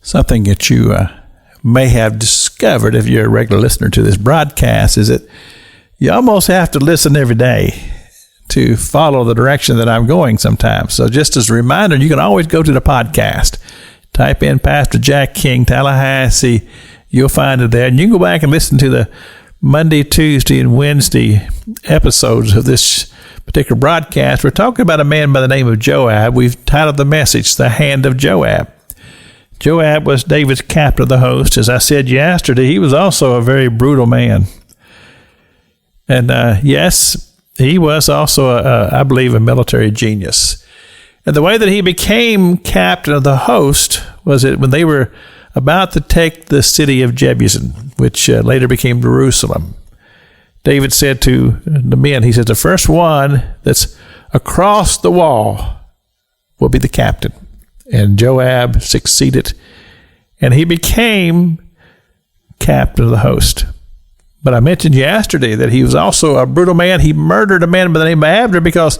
Something that you may have discovered if you're a regular listener to this broadcast is that you almost have to listen every day to follow the direction that I'm going sometimes. So just as a reminder, you can always go to the podcast. Type in Pastor Jack King, Tallahassee. You'll find it there. And you can go back and listen to the Monday, Tuesday, and Wednesday episodes of this particular broadcast. We're talking about a man by the name of Joab. We've titled the message, The Hand of Joab. Joab was David's captain of the host. As I said yesterday, he was also a very brutal man. And yes, he was also, I believe, a military genius. And the way that he became captain of the host was that when they were about to take the city of Jebusn, which later became Jerusalem, David said to the men, he said, the first one that's across the wall will be the captain. And Joab succeeded, and he became captain of the host. But I mentioned yesterday that he was also a brutal man. He murdered a man by the name of Abner because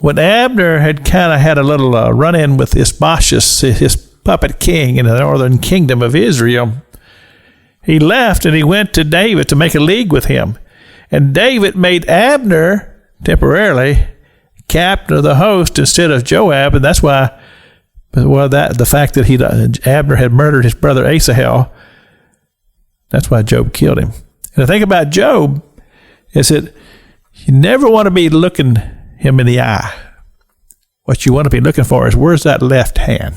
when Abner had kind of had a little run-in with Ishbosheth, his puppet king in the northern kingdom of Israel, he left and he went to David to make a league with him. And David made Abner temporarily captain of the host instead of Joab, and that's why, the fact that Abner had murdered his brother Asahel, that's why Job killed him. And the thing about Job is that you never want to be looking him in the eye. What you want to be looking for is, where's that left hand?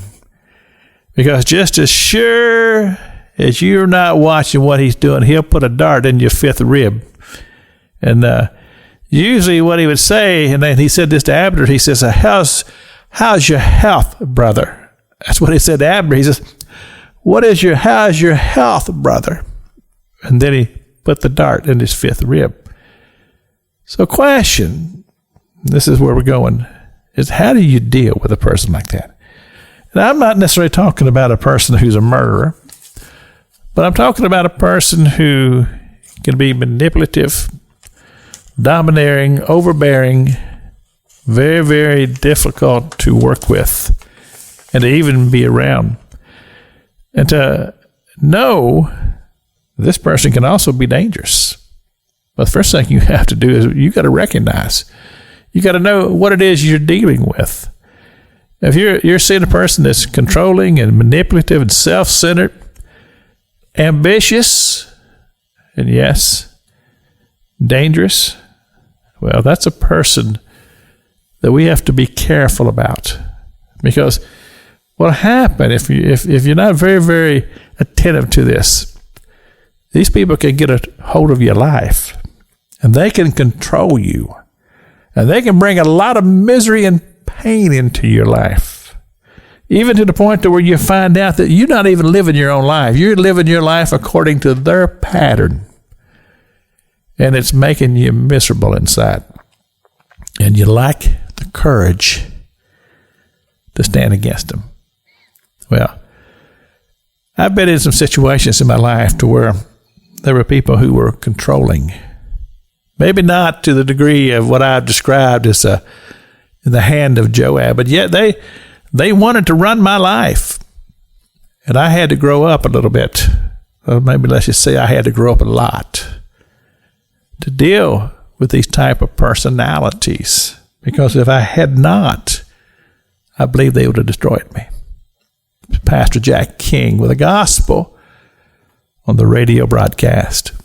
Because just as sure as you're not watching what he's doing, he'll put a dart in your fifth rib. And usually what he would say, and then he said this to Abner, he says, how's your health, brother? That's what he said to Abner. He says, how's your health, brother? And then he put the dart in his fifth rib. So question, this is where we're going, is how do you deal with a person like that? And I'm not necessarily talking about a person who's a murderer, but I'm talking about a person who can be manipulative, domineering, overbearing, very, very difficult to work with and to even be around. And to know this person can also be dangerous. But the first thing you have to do is you got to recognize. You got to know what it is you're dealing with. If you're seeing a person that's controlling and manipulative and self-centered, ambitious, and yes, dangerous, well, that's a person that we have to be careful about. Because what'll happen if you're not very, very attentive to this, these people can get a hold of your life, and they can control you, and they can bring a lot of misery and pain into your life, even to the point to where you find out that you're not even living your own life. You're living your life according to their pattern, and it's making you miserable inside, and you lack the courage to stand against them. Well, I've been in some situations in my life to where there were people who were controlling, maybe not to the degree of what I've described as the hand of Joab, but yet they wanted to run my life, and I had to grow up a little bit. Or maybe let's just say I had to grow up a lot to deal with these type of personalities. Because if I had not, I believe they would have destroyed me. Pastor Jack King with the gospel on the radio broadcast.